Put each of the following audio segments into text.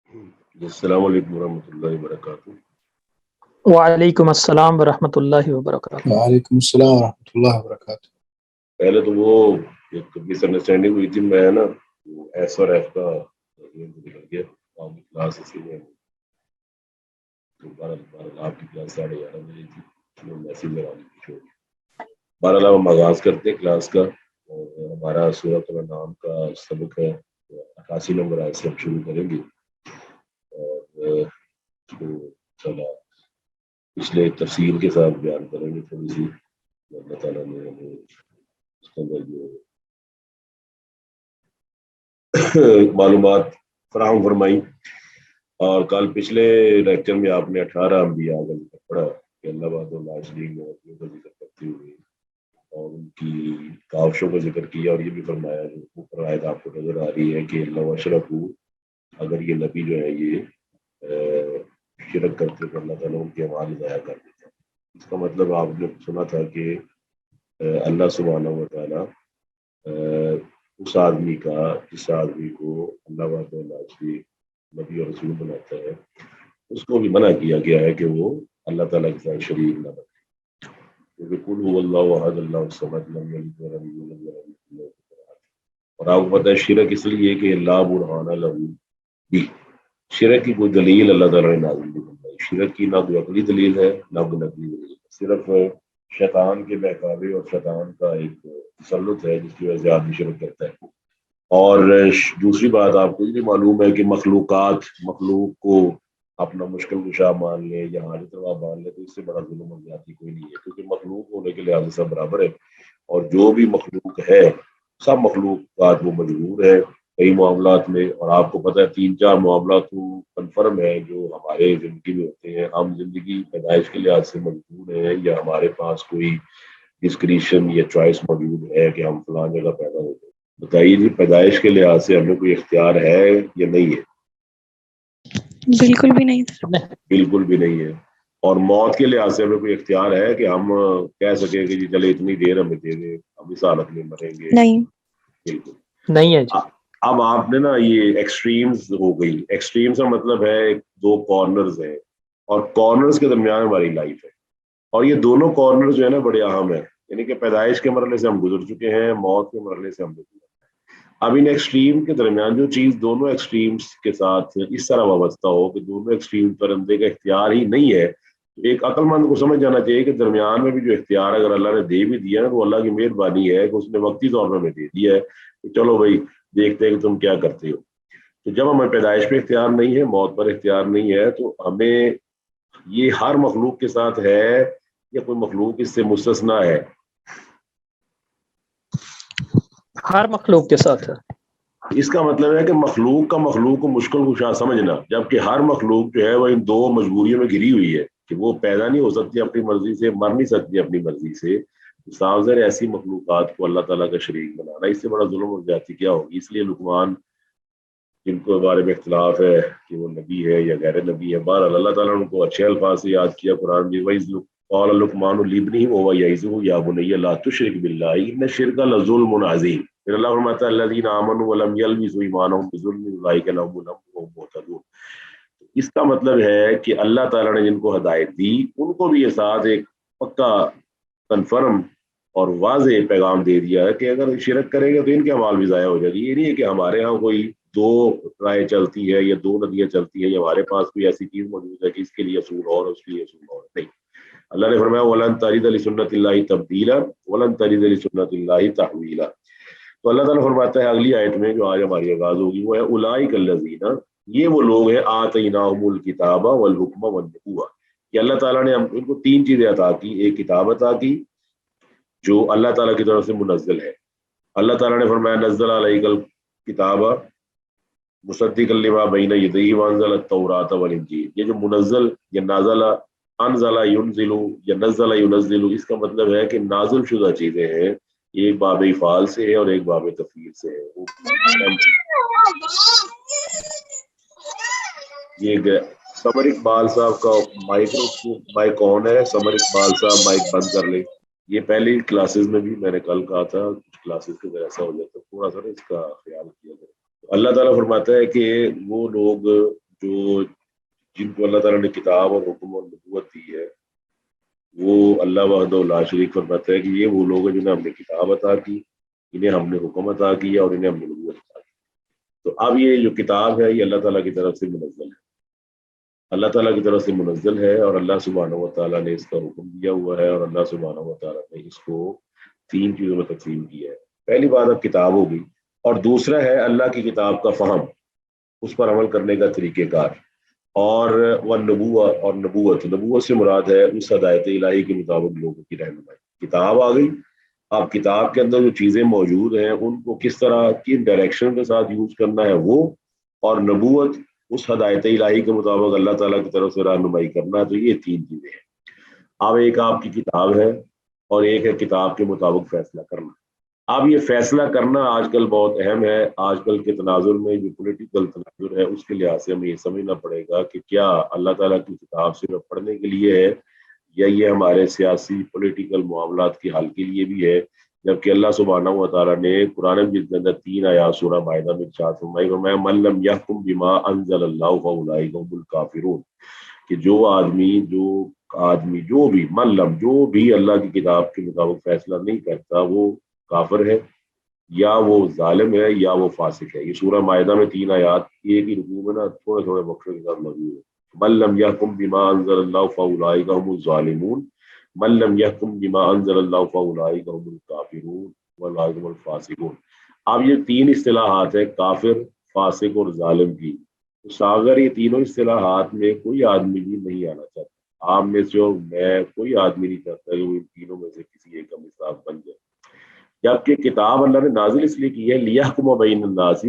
السلام علیکم ورحمۃ اللہ وبرکاتہ۔ وعلیکم السلام ورحمۃ اللہ وبرکاتہ۔ وعلیکم السلام ورحمۃ اللہ وبرکاتہ۔ پہلے تو وہ ایک مس انڈرسٹینڈنگ ہوئی تھی، میں نا وہ ایس اور ایف کا نکل گیا کلاس، اسی میں بہرحال آپ کی کلاس 11:30 بجے تھی، میسج لگا لی تھی۔ بہرحال ہم آغاز کرتے ہیں کلاس کا، اور ہمارا سورۃ الانعام کا سبق ہے 88 نمبر آیت سے ہم شروع کریں گے، اور اس کو انشاءاللہ پچھلے تفصیل کے ساتھ بیان کریں گے تھوڑی سی۔ اللہ تعالیٰ نے ہمیں اس کے اندر جو معلومات فراہم فرمائی۔ اور کل پچھلے لیکچر میں آپ نے 18 انبیاء کا ذکر پڑھا کہ اللہ وحدہ لا شریک کا ذکر کرتے ہوئے اور ان کی کاوشوں کا ذکر کیا، اور یہ بھی فرمایا جو اوپر آیت آپ کو نظر آ رہی ہے کہ اللہ اشرکوا، اگر یہ نبی جو ہے یہ شرک کرتے تو اللہ تعالیٰ ان کے اعمال ضائع کر دیتا۔ اس کا مطلب آپ نے سنا تھا کہ اللہ سبحانہ و تعالیٰ اس آدمی کا جس آدمی کو اللہ وحدہ لا شریک نبی اور رسول بناتا ہے، اس کو بھی منع کیا گیا ہے کہ وہ اللہ تعالیٰ کے ساتھ شریک نہ بنے، کیونکہ قل هو اللہ احد اللہ الصمد لم یلد ولم یولد ولم یکن له کفوا احد۔ اور آپ کو پتہ ہے شرک اس لیے کہ لا برہان لہ بھی، شرک کی کوئی دلیل اللہ تعالیٰ نے نازل نہیں فرمائی۔ شرک کی نہ کوئی عقلی دلیل ہے نہ کوئی نقلی دلیل ہے، صرف شیطان کے بہکاوے اور شیطان کا ایک تسلط ہے جس کی وجہ سے آدمی شرک کرتا ہے۔ اور دوسری بات آپ کو یہ بھی معلوم ہے کہ مخلوق کو اپنا مشکل کشا مان لے یا حاجت روا مان لے تو اس سے بڑا ظلم اور زیادتی کوئی نہیں ہے، کیونکہ مخلوق ہونے کے لحاظ سے سب برابر ہے، اور جو بھی مخلوق ہے سب مخلوقات وہ مجبور ہے کئی معاملات میں۔ اور آپ کو پتہ ہے 3-4 معاملات تو کنفرم ہے جو ہمارے زندگی میں ہوتے ہیں، ہم زندگی پیدائش کے لحاظ سے مجبور ہیں یا ہمارے پاس کوئی ڈسکریشن یا چوائس موجود ہے کہ ہم فلاں جگہ پیدا ہوتے ہیں۔ بتائیے جی، پیدائش کے لحاظ سے ہمیں کوئی اختیار ہے یا نہیں ہے؟ بالکل بھی نہیں، بالکل بھی نہیں ہے۔ اور موت کے لحاظ سے ہمیں کوئی اختیار ہے کہ ہم کہہ سکیں کہ جی چلے اتنی دیر ہمیں دے دیں، ہم اس حالت میں مریں گے؟ نہیں، بالکل نہیں ہے جی۔ اب آپ نے نا یہ ایکسٹریمز ہو گئی، ایکسٹریمز کا مطلب ہے 2 کارنرز ہیں، اور کارنرز کے درمیان ہماری لائف ہے، اور یہ دونوں کارنرز جو ہے نا بڑے اہم ہیں، یعنی کہ پیدائش کے مرحلے سے ہم گزر چکے ہیں، موت کے مرحلے سے ہم گزر چکے ہیں۔ اب ان ایکسٹریم کے درمیان جو چیز دونوں ایکسٹریمز کے ساتھ اس طرح وابستہ ہو کہ دونوں ایکسٹریم پر بندے کا اختیار ہی نہیں ہے، تو ایک عقل مند کو سمجھ جانا چاہیے کہ درمیان میں بھی جو اختیار اگر اللہ نے دے بھی دیا نا تو اللہ کی مہربانی ہے کہ اس نے وقتی طور پر ہمیں دے دیا ہے کہ چلو بھائی دیکھتے ہیں کہ تم کیا کرتے ہو۔ تو جب ہمیں پیدائش پہ اختیار نہیں ہے، موت پر اختیار نہیں ہے، تو ہمیں یہ ہر مخلوق کے ساتھ ہے یا کوئی مخلوق اس سے مستثنا ہے؟ ہر مخلوق کے ساتھ ہے۔ اس کا مطلب ہے کہ مخلوق کو مشکل کشا سمجھنا، جبکہ ہر مخلوق جو ہے وہ ان 2 مجبوریوں میں گھری ہوئی ہے کہ وہ پیدا نہیں ہو سکتی اپنی مرضی سے، مر نہیں سکتی اپنی مرضی سے۔ صاف ظاہر ایسی مخلوقات کو اللہ تعالیٰ کا شریک بنانا، اس سے بڑا ظلم اور زیادتی کیا ہوگی؟ اس لیے لقمان، جن کو بارے میں اختلاف ہے کہ وہ نبی ہے یا غیر نبی ہے، بہرحال اللہ تعالیٰ نے ان کو اچھے الفاظ سے یاد کیا قرآن میں، وَإِذْ قَالَ لُقْمَانُ لِابْنِهِ وَهُوَ يَعِظُهُ يَا بُنَيَّ لَا تُشْرِكْ بِاللَّهِ إِنَّ الشِّرْكَ لَظُلْمٌ عَظِيمٌ۔ پھر اللہ فرماتا ہے الَّذِينَ آمَنُوا وَلَمْ يَلْبِسُوا إِيمَانَهُم بِظُلْمٍ أُولَٰئِكَ لَهُمُ الْأَمْنُ وَهُم مُهْتَدُونَ۔ اس کا مطلب ہے کہ اللہ تعالیٰ نے جن کو ہدایت دی ان کو بھی یہ ساتھ ایک پکا کنفرم اور واضح پیغام دے دیا ہے کہ اگر شرک کریں گے تو ان کے اعمال بھی ضائع ہو جائے گی۔ یہ نہیں ہے کہ ہمارے ہاں کوئی 2 رائے چلتی ہے یا 2 ندیاں چلتی ہیں یا ہمارے پاس کوئی ایسی چیز موجود ہے کہ اس کے لیے اصول اور اس کے لیے اصول اور، نہیں۔ اللہ نے فرمایا وَلَن تَجِدَ لِسُنَّتِ اللَّهِ تَبْدِيلًا وَلَن تَجِدَ لِسُنَّتِ اللَّهِ تَحْوِيلًا۔ تو اللہ تعالیٰ فرماتا ہے اگلی آیت میں جو آج ہماری آغاز ہوگی وہ ہے اولئک الذین، یہ وہ لوگ ہیں آتیناہم الکتاب والحکم والنبوۃ، کہ اللہ تعالیٰ نے ان کو 3 چیزیں عطا کی۔ ایک کتاب عطا کی جو اللہ تعالیٰ کی طرف سے منزل ہے، اللہ تعالیٰ نے فرمایا نزل علیک الکتاب مصدقا لما بین یدیہ وانزل التوراۃ والانجیل۔ یہ جو منزل یا نازل، انزل ینزل یا نزل ینزل، اس کا مطلب ہے کہ نازل شدہ چیزیں ہیں، ایک باب افعال سے ہے اور ایک باب تفعیل سے ہے۔ یہ سمر اقبال صاحب کا مائک آن ہے، سمر اقبال صاحب مائک بند کر لیں۔ یہ پہلی کلاسز میں بھی میں نے کل کہا تھا، کچھ کلاسز کے اندر ایسا ہو جاتا ہے، تھوڑا سا اس کا خیال کیا جائے۔ اللہ تعالیٰ فرماتا ہے کہ وہ لوگ جو جن کو اللہ تعالیٰ نے کتاب اور حکم اور نبوت دی ہے وہ اللہ وحدہ لا شریک فرماتا ہے کہ یہ وہ لوگ ہیں جنہیں ہم نے کتاب عطا کی، انہیں ہم نے حکم عطا کیا اور انہیں ہم نے نبوت عطا کی۔ تو اب یہ جو کتاب ہے یہ اللہ تعالیٰ کی طرف سے منزل ہے، اللہ تعالیٰ کی طرف سے منزل ہے، اور اللہ سبحانہ و تعالیٰ نے اس کا حکم دیا ہوا ہے، اور اللہ سبحانہ و تعالیٰ نے اس کو 3 چیزوں میں تقسیم کیا ہے۔ پہلی بات اب کتاب ہوگی، اور دوسرا ہے اللہ کی کتاب کا فہم، اس پر عمل کرنے کا طریقہ کار، اور وہ نبوت سے مراد ہے اس ہدایت الہی کے مطابق لوگوں کی رہنمائی۔ کتاب آ گئی، اب کتاب کے اندر جو چیزیں موجود ہیں ان کو کس طرح کن ڈائریکشن کے ساتھ یوز کرنا ہے وہ، اور نبوت اس ہدایت الہی کے مطابق اللہ تعالیٰ کی طرف سے رہنمائی کرنا، تو یہ 3 چیزیں ہیں۔ اب ایک آپ کی کتاب ہے اور ایک ہے کتاب کے مطابق فیصلہ کرنا۔ اب یہ فیصلہ کرنا آج کل بہت اہم ہے۔ آج کل کے تناظر میں جو پولیٹیکل تناظر ہے اس کے لحاظ سے ہمیں یہ سمجھنا پڑے گا کہ کیا اللہ تعالیٰ کی کتاب صرف پڑھنے کے لیے ہے یا یہ ہمارے سیاسی پولیٹیکل معاملات کے حل کے لیے بھی ہے، جبکہ اللہ سبحانہ و تعالیٰ نے قرآن مجید کے اندر 3 آیات سورہ مائدہ میں ارشاد فرمایا من لم یحکم بما انزل اللہ فاولئک هم الکافرون، کہ جو آدمی جو بھی اللہ کی کتاب کے مطابق فیصلہ نہیں کرتا وہ کافر ہے، یا وہ ظالم ہے، یا وہ فاسق ہے۔ یہ سورہ مائدہ میں 3 آیات ایک ہی رکوع میں نا تھوڑے تھوڑے بخشوں کے ساتھ موجود ہے۔ من لم یحکم بما انزل اللہ فاولئک هم الظالمون، من لم یحکم بما انزل اللہ فاولئک هم الکافرون واولئک هم الفاسقون۔ اب یہ 3 اصطلاحات ہیں کافر، فاسق اور ظالم کی، اگر یہ تینوں اصطلاحات میں کوئی آدمی بھی نہیں آنا چاہتا، آپ میں سے اور میں کوئی آدمی نہیں چاہتا کہ وہ ان تینوں میں سے کسی ایک کا مصداق بن جائے، جبکہ کتاب اللہ نے نازل اس لیے کی ہے لیحکم بین الناس،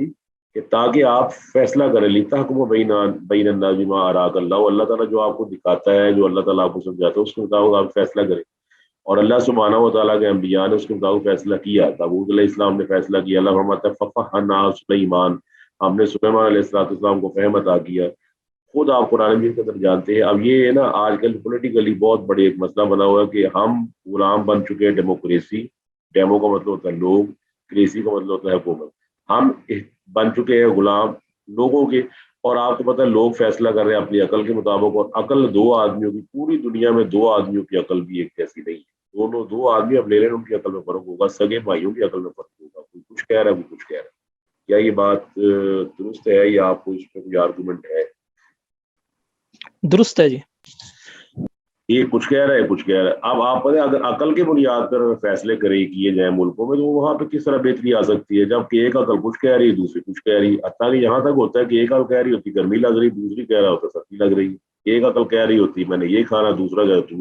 کہ تاکہ آپ فیصلہ کریں، لیتحکم بین الناس بما اراک اللہ، اللہ تعالیٰ جو آپ کو دکھاتا ہے، جو اللہ تعالیٰ آپ کو سمجھاتا ہے اس کے مطابق آپ فیصلہ کریں۔ اور اللہ سبحانہ و تعالیٰ کے انبیاء نے اس کے مطابق فیصلہ کیا۔ داؤد علیہ السلام نے فیصلہ کیا، اللہ فرماتا ہے ففہمنا سلیمان، ہم نے سلیمان علیہ السلام کو فہم عطا کیا۔ خود آپ قرآن مجید کے اندر جانتے ہیں۔ اب یہ ہے نا آج کل پولیٹیکلی بہت بڑی ایک مسئلہ بنا ہوا ہے کہ ہم غلام بن چکے ہیں ڈیموکریسی، ڈیمو کا مطلب ہوتا ہے لوگ، کریسی کا مطلب ہوتا ہے حکومت، ہم بن چکے ہیں غلام لوگوں کے، اور آپ کو پتہ ہے لوگ فیصلہ کر رہے ہیں اپنی عقل کے مطابق، اور عقل 2 آدمیوں کی، پوری دنیا میں 2 آدمیوں کی عقل بھی ایک جیسی نہیں ہے، 2 آدمی اب لے رہے ہیں، ان کی عقل میں فرق ہوگا، سگے بھائیوں کی عقل میں فرق ہوگا، کوئی کچھ کہہ رہا ہے کوئی کچھ کہہ رہا ہے۔ کیا یہ بات درست ہے یا آپ کو اس پہ کوئی آرگومنٹ ہے؟ درست ہے جی۔ یہ کچھ کہہ رہا ہے کچھ کہہ رہا ہے۔ اب آپ پتہ اگر عقل کی بنیاد پر فیصلے کیے جائیں ملکوں میں، تو وہاں پہ کس طرح بہتری آ سکتی ہے، جب کہ ایک عقل کچھ کہہ رہی ہے دوسری کچھ کہہ رہی ہے، حتیٰ کہ یہاں تک ہوتا ہے کہ ایک عقل کہہ رہی ہوتی گرمی لگ رہی، دوسری کہہ رہا ہوتا سردی لگ رہی ہے، ایک عقل کہہ رہی ہوتی میں نے یہ کھانا، دوسرا کہہ تم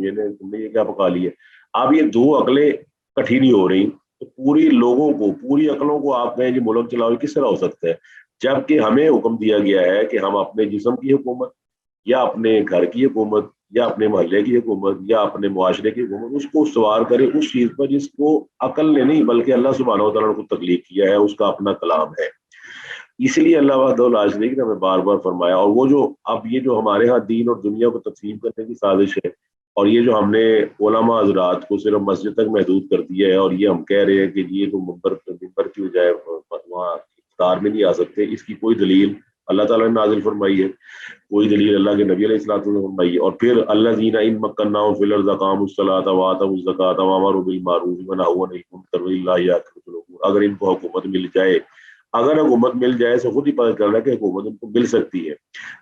نے یہ کیا پکا لیا۔ اب یہ 2 عقلیں کٹھی نہیں ہو رہی، تو پوری لوگوں کو، پوری عقلوں کو آپ کہیں جی ملک چلاؤ، کس طرح ہو سکتا ہے، جبکہ ہمیں حکم دیا گیا ہے کہ ہم اپنے جسم کی حکومت یا اپنے گھر کی حکومت یا اپنے محلے کی حکومت یا اپنے معاشرے کی حکومت اس کو استوار کرے اس چیز پر جس کو عقل نے نہیں بلکہ اللہ سبحانہ و تعالیٰ نے کو تخلیق کیا ہے، اس کا اپنا کلام ہے۔ اس لیے اللہ وحدہ لا شریک نے ہمیں بار بار فرمایا، اور وہ جو اب یہ جو ہمارے ہاں دین اور دنیا کو تقسیم کرنے کی سازش ہے، اور یہ جو ہم نے علماء حضرات کو صرف مسجد تک محدود کر دیا ہے، اور یہ ہم کہہ رہے ہیں کہ یہ جو ممبر کی بجائے وہاں اقتدار میں نہیں آ سکتے، اس کی کوئی دلیل اللہ تعالیٰ نے نازل فرمائی ہے، کوئی دلیل اللہ کے نبی علیہ الصلوۃ والسلام نے فرمائی ہے۔ اور پھر الذین ان مکناہم فی الارض اقاموا الصلاۃ وآتوا الزکاۃ وامروا بالمعروف ونہوا عن المنکر وللہ عاقبۃ الامور۔ اگر ان کو حکومت مل جائے، اگر حکومت مل جائے تو خود ہی پتہ چل رہا ہے کہ حکومت ان کو مل سکتی ہے۔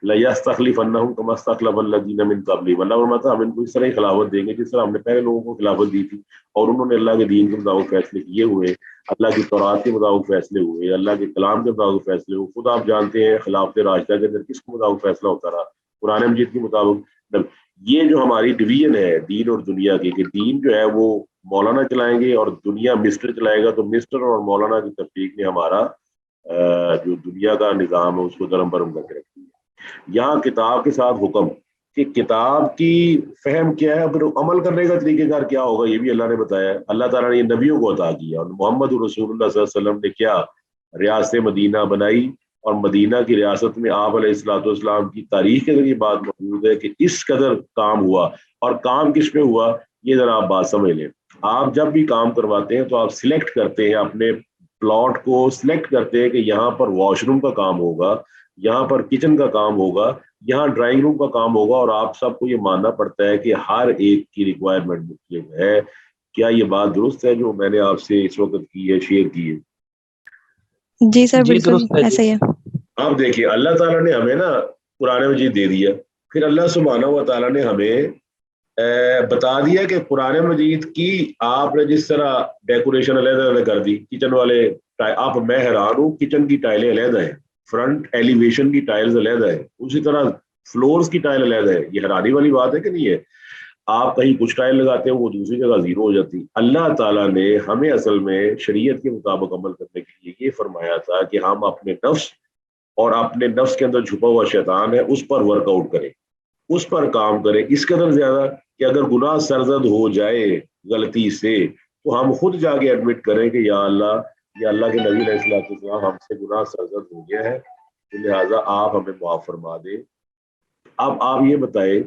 لَيَسْتَخْلِفَنَّهُمْ كَمَا اسْتَخْلَفَ الَّذِينَ مِن قَبْلِهِمْ، اللہ فرماتا ہے ہم ان کو اس طرح خلافت دیں گے جس طرح ہم نے پہلے لوگوں کو خلافت دی تھی، اور انہوں نے اللہ کے دین کے مطابق فیصلے کیے ہوئے، اللہ کی تورات کے مطابق فیصلے ہوئے، اللہ کے کلام کے مطابق فیصلے ہوئے۔ خود آپ جانتے ہیں خلافت راشدہ کے اندر کس کے مطابق فیصلہ ہوتا رہا، قرآن مجید کے مطابق۔ یہ جو ہماری ڈویژن ہے دین اور دنیا کی، کہ دین جو ہے وہ مولانا چلائیں گے اور دنیا مسٹر چلائے گا، تو مسٹر اور مولانا کی تفریق نے ہمارا جو دنیا کا نظام ہے اس کو درم برم کر کے رکھی ہے۔ یہاں کتاب کے ساتھ حکم کہ کتاب کی فہم کیا ہے، پھر عمل کرنے کا طریقہ کار کیا ہوگا، یہ بھی اللہ نے بتایا ہے۔ اللہ تعالیٰ نے یہ نبیوں کو عطا کیا، اور محمد رسول اللہ صلی اللہ علیہ وسلم نے کیا ریاست مدینہ بنائی، اور مدینہ کی ریاست میں آپ علیہ الصلوۃ والسلام کی تاریخ کے اندر یہ بات موجود ہے کہ اس قدر کام ہوا، اور کام کس پہ ہوا یہ ذرا آپ بات سمجھ لیں۔ آپ جب بھی کام کرواتے ہیں تو آپ سلیکٹ کرتے ہیں، اپنے پلاٹ کو سلیکٹ کرتے ہیں کہ یہاں پر واش روم کا کام ہوگا، یہاں پر کچن کا کام ہوگا, یہاں ڈرائنگ روم کا کام ہوگا, اور آپ سب کو یہ ماننا پڑتا ہے کہ ہر ایک کی ریکوائرمنٹ مختلف ہے. کیا یہ بات درست ہے جو میں نے آپ سے اس وقت کی ہے, شیئر کی ہے؟ جی سر جی بالکل درست ہے ایسا ہی ہے. آپ دیکھیے اللہ تعالیٰ نے ہمیں نا قرآن مجید دے دیا, پھر اللہ سبحانہ و تعالیٰ نے ہمیں بتا دیا کہ قرآن مجید کی آپ نے جس طرح ڈیکوریشن علیحدہ علیحدہ کر دی, کچن والے آپ, میں حیران ہوں, کچن کی ٹائلیں علیحدہ ہیں, فرنٹ ایلیویشن کی ٹائلز علیحدہ ہے, اسی طرح فلورز کی ٹائل علیحدہ ہے. یہ حیرانی والی بات ہے کہ نہیں ہے؟ آپ کہیں کچھ ٹائل لگاتے ہیں وہ دوسری جگہ زیرو ہو جاتی. اللہ تعالیٰ نے ہمیں اصل میں شریعت کے مطابق عمل کرنے کے لیے یہ فرمایا تھا کہ ہم اپنے نفس اور اپنے نفس کے اندر چھپا ہوا شیطان ہے اس پر ورک آؤٹ کریں, اس پر کام کریں, اس قدر زیادہ کہ اگر گناہ سرزد ہو جائے غلطی سے تو ہم خود جا کے ایڈمٹ کریں کہ یا اللہ کے نبی علیہ السلام ہم سے گناہ سرزد ہو گیا ہے, لہٰذا آپ ہمیں معاف فرما دیں. اب آپ یہ بتائیں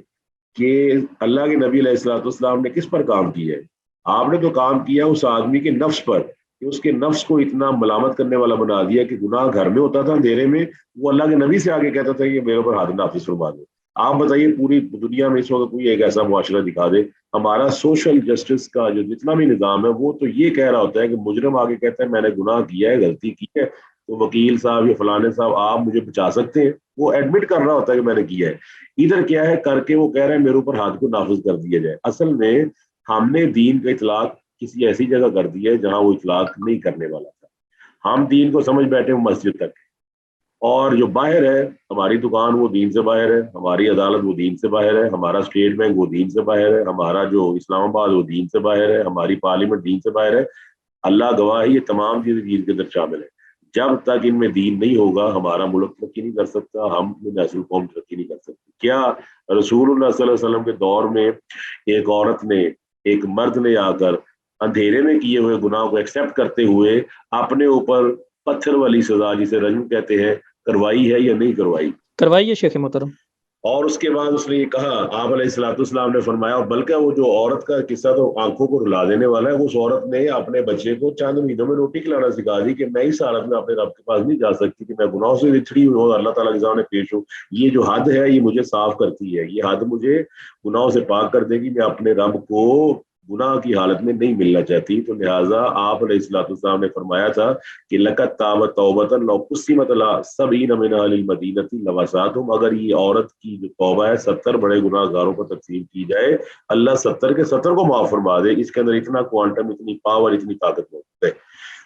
کہ اللہ کے نبی علیہ السلام نے کس پر کام کیا ہے؟ آپ نے تو کام کیا اس آدمی کے نفس پر, کہ اس کے نفس کو اتنا ملامت کرنے والا بنا دیا کہ گناہ گھر میں ہوتا تھا اندھیرے میں, وہ اللہ کے نبی سے آگے کہتا تھا کہ میرے اوپر حد نافذ فرما دے. آپ بتائیے پوری دنیا میں اس وقت کوئی ایک ایسا معاشرہ دکھا دے, ہمارا سوشل جسٹس کا جو جتنا بھی نظام ہے وہ تو یہ کہہ رہا ہوتا ہے کہ مجرم آگے کہتا ہے میں نے گناہ کیا ہے, غلطی کی ہے, تو وکیل صاحب یا فلانے صاحب آپ مجھے بچا سکتے ہیں, وہ ایڈمٹ کر رہا ہوتا ہے کہ میں نے کیا ہے. ادھر کیا ہے کر کے وہ کہہ رہے ہیں میرے اوپر حد کو نافذ کر دیا جائے. اصل میں ہم نے دین کا اطلاق کسی ایسی جگہ کر دیا ہے جہاں وہ اطلاق نہیں کرنے والا تھا. ہم دین کو سمجھ بیٹھے ہیں مسجد تک, اور جو باہر ہے ہماری دکان وہ دین سے باہر ہے, ہماری عدالت وہ دین سے باہر ہے, ہمارا اسٹیٹ بینک وہ دین سے باہر ہے, ہمارا جو اسلام آباد وہ دین سے باہر ہے, ہماری پارلیمنٹ دین سے باہر ہے. اللہ گواہ ہے یہ تمام چیزیں دین کے اندر شامل ہیں. جب تک ان میں دین نہیں ہوگا ہمارا ملک ترقی نہیں کر سکتا, ہم نیشنل قوم ترقی نہیں کر سکتی. کیا رسول اللہ صلی اللہ علیہ وسلم کے دور میں ایک عورت نے, ایک مرد نے آ کر اندھیرے میں کیے ہوئے گناہ کو ایکسیپٹ کرتے ہوئے اپنے اوپر پتھر والی سزا جسے رجم کہتے ہیں کروائی ہے یا نہیں کروائی؟ کروائیے شیخ محترم. اور اس کے بعد اس نے یہ کہا, آپ علیہ السلام نے فرمایا, اور بلکہ وہ جو عورت کا قصہ تو آنکھوں کو رلا دینے والا ہے, اس عورت نے اپنے بچے کو چند مہینوں میں روٹی کھلانا سکھا دی کہ میں اس حالت میں اپنے رب کے پاس نہیں جا سکتی کہ میں گناہوں سے بچھڑی ہوئی ہوں, اللہ تعالیٰ کے سامنے پیش ہوں. یہ جو حد ہے یہ مجھے صاف کرتی ہے, یہ حد مجھے گناہوں سے پاک کر دے گی, میں اپنے رب کو گناہ کی حالت میں نہیں ملنا چاہتی. تو لہٰذا آپ علیہ السلام نے فرمایا تھا کہ لقد تابت توبۃ لو قسمت علی 70 من اہل المدینہ لواسعتہم, اگر یہ عورت کی جو توبہ ہے 70 بڑے گناہ گاروں پر تقسیم کی جائے, اللہ 70 کے 70 کو معاف فرما دے. اس کے اندر اتنا کوانٹم, اتنی پاور, اتنی طاقت موجود ہے.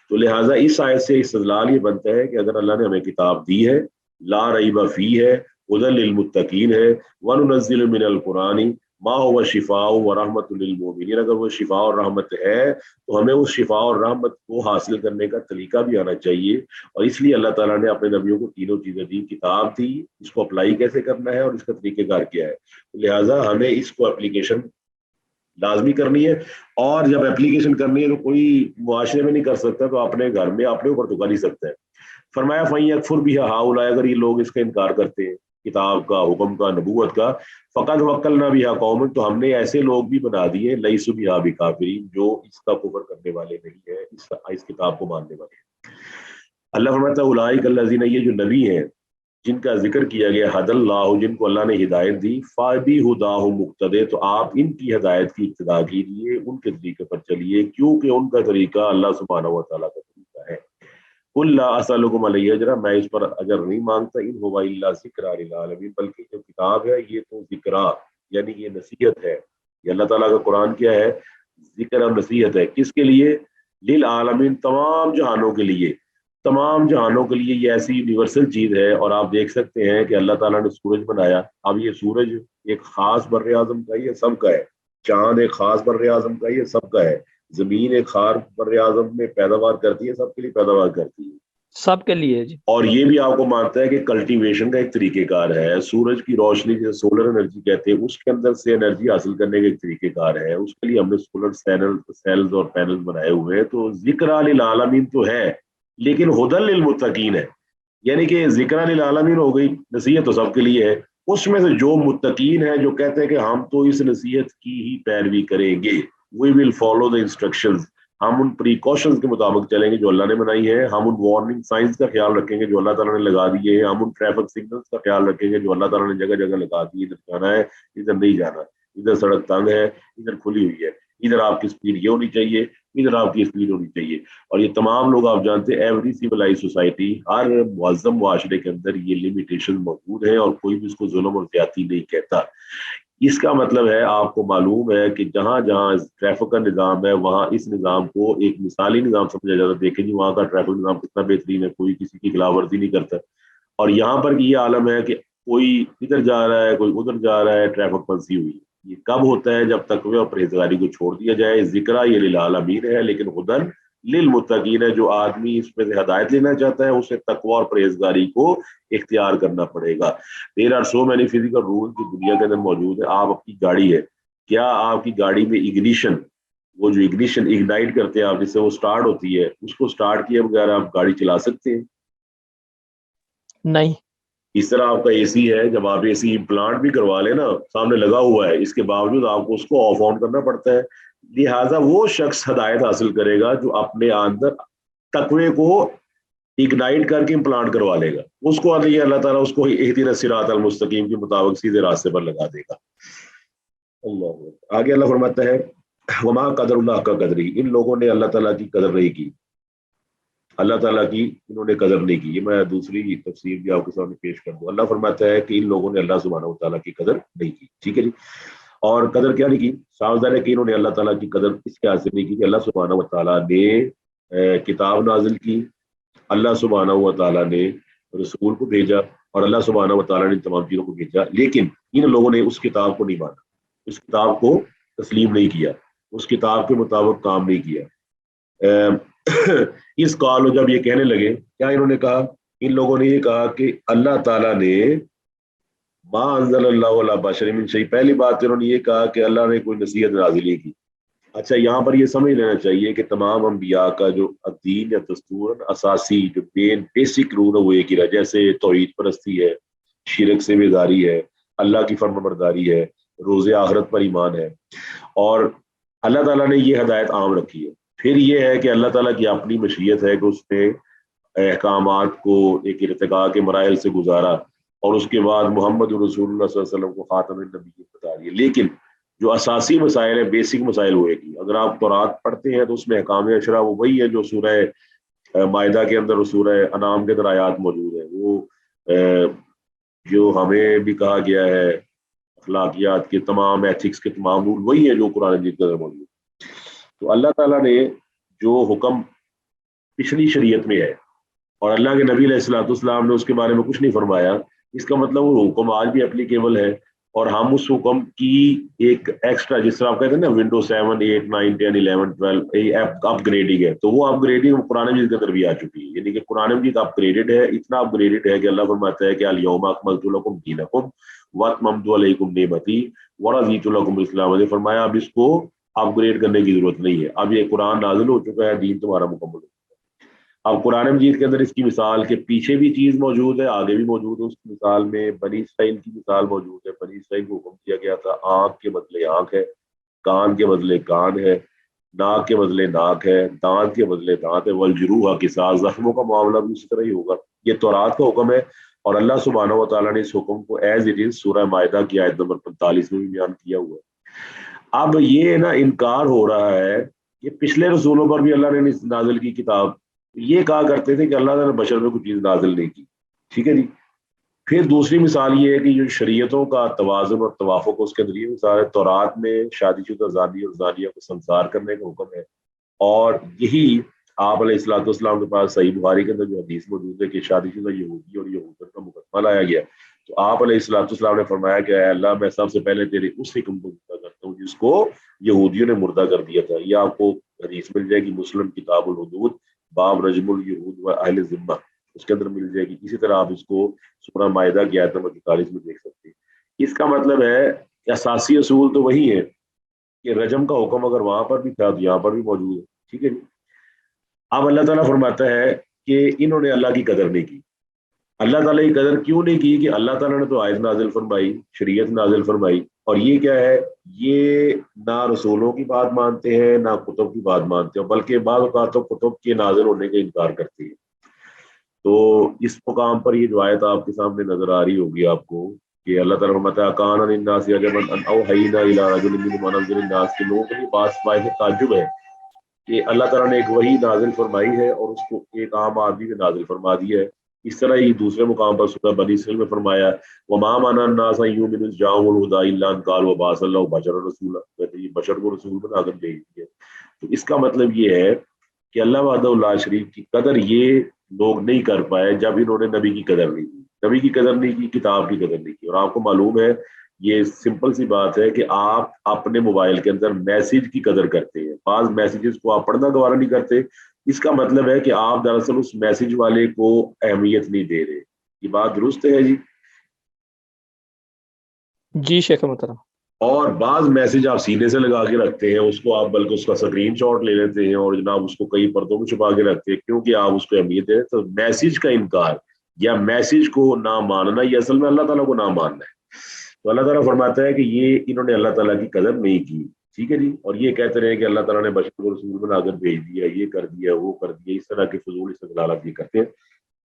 تو لہٰذا اس آیت سے استدلال یہ بنتا ہے کہ اگر اللہ نے ہمیں کتاب دی ہے, لا ریب فیہ ہے, ہدی للمتقین ہے, وننزل من القرآن ما هو شفاء ورحمت للمؤمنین, اگر وہ شفاء اور رحمت ہے تو ہمیں اس شفاء اور رحمت کو حاصل کرنے کا طریقہ بھی آنا چاہیے. اور اس لیے اللہ تعالیٰ نے اپنے نبیوں کو تینوں چیزیں دی, کتاب دی, اس کو اپلائی کیسے کرنا ہے اور اس کا طریقہ کار کیا ہے. لہٰذا ہمیں اس کو اپلیکیشن لازمی کرنی ہے, اور جب اپلیکیشن کرنی ہے تو کوئی معاشرے میں نہیں کر سکتا تو اپنے گھر میں اپنے اوپر تو کر ہی سکتا ہے. فرمایا فَإِن يَكْفُرْ بِهَا هَؤُلَاءِ, اگر یہ لوگ اس کا انکار کرتے ہیں, کتاب کا, حکم کا, نبوت کا, فقط وکلنا بها قوم, تو ہم نے ایسے لوگ بھی بنا دیے لیسوا بها بکافرین, جو اس کا کفر کرنے والے نہیں ہیں, اس کتاب کو ماننے والے ہیں. اللہ فرماتا ہے اولئک الذین, یہ جو نبی ہیں جن کا ذکر کیا گیا, حد اللہ, جن کو اللہ نے ہدایت دی, فَبِہُدَاهُ مُقْتَدِی, تو آپ ان کی ہدایت کی اقتداء کیجیے, ان کے طریقے پر چلیے, کیونکہ ان کا طریقہ اللہ سبحانہ و تعالیٰ کا طریقہ ہے. قُل لَا أَسْأَلُكُمْ عَلَیہِ أَجْرًا, میں اس پر اجر نہیں مانگتا, إِنْ هُوَ إِلَّا ذِکْرًا لِلْعَالَمِینَ, بلکہ جو کتاب ہے یہ تو ذکرا یعنی یہ نصیحت ہے. یہ اللہ تعالیٰ کا قرآن کیا ہے؟ ذکر اور نصیحت ہے. کس کے لیے؟ للعالمین, تمام جہانوں کے لیے, تمام جہانوں کے لیے. یہ ایسی یونیورسل چیز ہے. اور آپ دیکھ سکتے ہیں کہ اللہ تعالیٰ نے سورج بنایا, اب یہ سورج ایک خاص بر اعظم کا, یہ سب کا ہے. چاند ایک خاص بر اعظم کا, یہ سب کا ہے. زمین ایک خاص بر اعظم میں پیداوار کرتی ہے, سب کے لیے پیداوار کرتی ہے, سب کے لیے جی. اور یہ بھی آپ کو مانتا ہے کہ کلٹیویشن کا ایک طریقہ کار ہے. سورج کی روشنی جسے سولر انرجی کہتے ہیں, اس کے اندر سے انرجی حاصل کرنے کا ایک طریقہ کار ہے. اس کے لیے ہم نے سولر سیلز اور پینل بنائے ہوئے ہیں. تو ذکر للعالمین تو ہے, لیکن ہدی للمتقین ہے, یعنی کہ ذکر للعالمین ہو گئی, نصیحت تو سب کے لیے ہے. اس میں سے جو متقین ہیں, جو کہتے ہیں کہ ہم تو اس نصیحت کی ہی پیروی کریں گے, we will follow the instructions, ہم ان پریکاشنز کے مطابق چلیں گے جو اللہ نے بنائی ہے, ہم ان وارننگ سائنز کا خیال رکھیں گے جو اللہ تعالیٰ نے لگا دیے ہیں, ہم ان ٹریفک سگنلز کا خیال رکھیں گے جو اللہ تعالیٰ نے جگہ جگہ لگا دی, ادھر جانا ہے ادھر نہیں جانا, ادھر سڑک تنگ ہے ادھر کھلی ہوئی ہے, ادھر آپ کی اسپیڈ یہ ہونی چاہیے ادھر آپ کی اسپیڈ ہونی چاہیے. اور یہ تمام لوگ آپ جانتے ہیں ایوری سیولائز سوسائٹی, ہر معظم معاشرے کے اندر یہ لمیٹیشن موجود ہے اور کوئی بھی اس کو ظلم اور زیادتی نہیں کہتا. اس کا مطلب ہے آپ کو معلوم ہے کہ جہاں جہاں ٹریفک کا نظام ہے وہاں اس نظام کو ایک مثالی نظام سمجھا جاتا ہے. دیکھیں جی وہاں کا ٹریفک نظام کتنا بہترین ہے, کوئی کسی کی خلاف ورزی نہیں کرتا. اور یہاں پر یہ عالم ہے کہ کوئی ادھر جا رہا ہے کوئی ادھر جا رہا ہے, ٹریفک پھنسی ہوئی ہے. یہ کب ہوتا ہے؟ جب تقوی اور پرہیزگاری کو چھوڑ دیا جائے. ذکر یہ للعالمین ہے لیکن ہدن للمتقین ہے. جو آدمی اس میں سے ہدایت لینا چاہتا ہے اسے تقوی اور پرہیزگاری کو اختیار کرنا پڑے گا. There are so many physical role جو دنیا کے اندر موجود ہے. آپ اپنی گاڑی ہے, کیا آپ کی گاڑی میں اگنیشن, وہ جو اگنیشن اگنائٹ کرتے ہیں آپ جس سے وہ سٹارٹ ہوتی ہے, اس کو سٹارٹ کیے بغیر آپ گاڑی چلا سکتے ہیں؟ نہیں. اس طرح آپ کا اے سی ہے, جب آپ اے سی پلانٹ بھی کروا لیں نا, سامنے لگا ہوا ہے, اس کے باوجود آپ کو اس کو آف آن کرنا پڑتا ہے. لہٰذا وہ شخص ہدایت حاصل کرے گا جو اپنے اندر تقوی کو اگنائٹ کر کے امپلانٹ کروا لے گا. اس کو اللہ تعالیٰ اس کو اہدنا الصراط المستقیم کے مطابق سیدھے راستے پر لگا دے گا. اللہ آگے اللہ فرماتا ہے وما قدر اللہ کا قدری, ان لوگوں نے اللہ تعالیٰ کی قدر نہیں کی, اللہ تعالیٰ کی انہوں نے قدر نہیں کی. یہ میں دوسری تفسیر بھی آپ کے سامنے پیش کر دوں. اللہ فرماتا ہے کہ ان لوگوں نے اللہ سبحانہ و تعالیٰ کی قدر نہیں کی. ٹھیک ہے جی. اور قدر کیا نہیں کی؟ صاف ظاہر ہے کہ انہوں نے اللہ تعالیٰ کی قدر اس لحاظ سے نہیں کی کہ اللہ سبحانہ و تعالیٰ نے کتاب نازل کی, اللہ سبحانہ و تعالیٰ نے رسول کو بھیجا, اور اللہ سبحانہ و تعالیٰ نے تمام چیزوں کو بھیجا, لیکن ان لوگوں نے اس کتاب کو نہیں مانا, اس کتاب کو تسلیم نہیں کیا, اس کتاب کے مطابق کام نہیں کیا. اس قالو جب یہ کہنے لگے, کیا انہوں نے کہا؟ ان لوگوں نے یہ کہا کہ اللہ تعالیٰ نے ما انزل اللہ علی بشر من شیء. پہلی بات انہوں نے یہ کہا کہ اللہ نے کوئی نصیحت نازل نہیں کی. اچھا یہاں پر یہ سمجھ لینا چاہیے کہ تمام انبیاء کا جو دین یا دستور اساسی جو بیسک رول ہے وہ ایک ہی رہا. جیسے توحید پرستی ہے, شرک سے بیزاری ہے, اللہ کی فرمانبرداری ہے, روز آخرت پر ایمان ہے, اور اللہ تعالیٰ نے یہ ہدایت عام رکھی ہے. پھر یہ ہے کہ اللہ تعالیٰ کی اپنی مشیت ہے کہ اس نے احکامات کو ایک ارتقاء کے مراحل سے گزارا, اور اس کے بعد محمد رسول اللہ صلی اللہ علیہ وسلم کو خاتم النبی بتا دیا. لیکن جو اساسی مسائل ہیں, بیسک مسائل ہوئے گی. اگر آپ تورات پڑھتے ہیں تو اس میں احکام اشرا وہ وہی ہے جو سورہ مائدہ کے اندر اور سورہ انعام کے اندر آیات موجود ہیں. وہ جو ہمیں بھی کہا گیا ہے اخلاقیات کے تمام ایتھکس کے تمام رول وہی ہیں جو قرآن مجید کے اندر موجود ہیں. تو اللہ تعالیٰ نے جو حکم پچھلی شریعت میں ہے اور اللہ کے نبی علیہ الصلوۃ والسلام نے اس کے بارے میں کچھ نہیں فرمایا, اس کا مطلب وہ حکم آج بھی اپلیکیبل ہے, اور ہم اس حکم کی ایک ایکسٹرا, جس طرح آپ کہتے ہیں نا ونڈو 7 8 9 10 11 12 اپ گریڈنگ ہے, تو وہ اپ گریڈنگ قرآن مجید کے اندر بھی آ چکی ہے. یعنی کہ قرآن مجید اپ گریڈڈ ہے, اتنا اپ گریڈڈ ہے کہ اللہ فرماتا ہے کہ الیوم اکملت لکم دینکم واتممت علیکم نعمتی ورضیت لکم الاسلام. نے فرمایا اب اس کو اپ گریڈ کرنے کی ضرورت نہیں ہے, اب یہ قرآن نازل ہو چکا ہے, دین تمہارا مکمل ہو. اب قرآن مجید کے اندر اس کی مثال کے پیچھے بھی چیز موجود ہے, آگے بھی موجود ہے. اس کی مثال میں بنی اسرائیل کی مثال موجود ہے. بنی اسرائیل کو حکم دیا گیا تھا آنکھ کے بدلے آنکھ ہے, کان کے بدلے کان ہے, ناک کے بدلے ناک ہے, دانت کے بدلے دانت ہے. والجروح قصاص, زخموں کا معاملہ بھی اسی طرح ہی ہوگا. یہ تورات کا حکم ہے, اور اللہ سبحانہ و تعالیٰ نے اس حکم کو ایز اٹ از سورہ مائدہ کی آیت نمبر 45 میں بھی بیان کیا ہوا ہے. اب یہ نا انکار ہو رہا ہے کہ پچھلے رسولوں پر بھی اللہ نے نازل کی کتاب, یہ کہا کرتے تھے کہ اللہ تعالیٰ نے بشر میں کوئی چیز نازل نہیں کی. ٹھیک ہے جی. پھر دوسری مثال یہ ہے کہ جو شریعتوں کا توازن اور توافق اس کے اندر یہ مثال ہے, تورات میں شادی شدہ زانی اور زانیہ کو سنسار کرنے کا حکم ہے, اور یہی آپ علیہ الصلوۃ والسلام کے پاس صحیح بخاری کے اندر جو حدیث موجود ہے کہ شادی شدہ یہودی اور یہودیت کا مقدمہ لایا گیا, تو آپ علیہ الصلوۃ والسلام نے فرمایا کہ اے اللہ میں سب سے پہلے تیرے اس حکم کو مردہ کرتا ہوں جس کو یہودیوں نے مردہ کر دیا تھا. یہ آپ کو حدیث مل جائے گی مسلم کتاب الحدود باب رجم الیہود و اہل ذمہ, اس کے اندر مل جائے گی. اسی طرح آپ اس کو سورہ مائدہ کی آیت نمبر 43 میں دیکھ سکتے ہیں. اس کا مطلب ہے کہ اساسی اصول تو وہی ہے کہ رجم کا حکم اگر وہاں پر بھی تھا تو یہاں پر بھی موجود ہے. ٹھیک ہے جی. اب اللہ تعالیٰ فرماتا ہے کہ انہوں نے اللہ کی قدر نہیں کی. اللہ تعالیٰ کی قدر کیوں نہیں کی کہ اللہ تعالیٰ نے تو آیت نازل فرمائی، شریعت نازل فرمائی، اور یہ کیا ہے، یہ نہ رسولوں کی بات مانتے ہیں نہ کتب کی بات مانتے ہیں، بلکہ بعض اوقات تو کتب کے نازل ہونے کا انکار کرتے ہیں۔ تو اس مقام پر یہ جو آیت آپ کے سامنے نظر آ رہی ہوگی آپ کو کہ اللہ تعالیٰ فرماتا ہے کان للناس عجبا ان اوحینا الی رجل منهم ان انذر الناس، کے لوگوں کے لیے باعث تعجب ہے کہ اللہ تعالیٰ نے ایک وحی نازل فرمائی ہے اور اس کو ایک عام آدمی میں نازل فرما دیا ہے۔ اس طرح ہی دوسرے مقام پر سورہ بنی اسرائیل میں فرمایا وما منع الناس ان یؤمنوا اذ جاءهم الهدى الا ان قالوا وبعث الله بشرا رسولا، کہتے ہیں یہ بشر کو رسول بنا کر بھیج دیا۔ تو اس کا مطلب یہ ہے کہ اللہ وحدہ لا شریک کی قدر یہ لوگ نہیں کر پائے جب انہوں نے نبی کی قدر نہیں کی، نبی کی قدر نہیں کی، کتاب کی قدر نہیں کی۔ اور آپ کو معلوم ہے یہ سمپل سی بات ہے کہ آپ اپنے موبائل کے اندر میسج کی قدر کرتے ہیں، بعض میسیجز کو آپ پڑھنا گوارا نہیں کرتے، اس کا مطلب ہے کہ آپ دراصل اس میسج والے کو اہمیت نہیں دے رہے۔ یہ بات درست ہے جی؟ جی شیخ محترم۔ اور بعض میسج آپ سینے سے لگا کے رکھتے ہیں، اس کو آپ بلکہ اس کا اسکرین شاٹ لے لیتے ہیں اور جناب اس کو کئی پردوں میں چھپا کے رکھتے ہیں کیونکہ آپ اس کو اہمیت دیں۔ تو میسج کا انکار یا میسج کو نہ ماننا یہ اصل میں اللہ تعالیٰ کو نہ ماننا ہے۔ تو اللہ تعالیٰ فرماتا ہے کہ یہ انہوں نے اللہ تعالیٰ کی قدر نہیں کی، ٹھیک ہے جی، اور یہ کہتے رہے کہ اللہ تعالیٰ نے بشر کو رسول بنا کر بھیج دیا، یہ کر دیا، وہ کر دیا، اس طرح کے فضول استدلالات یہ کرتے ہیں۔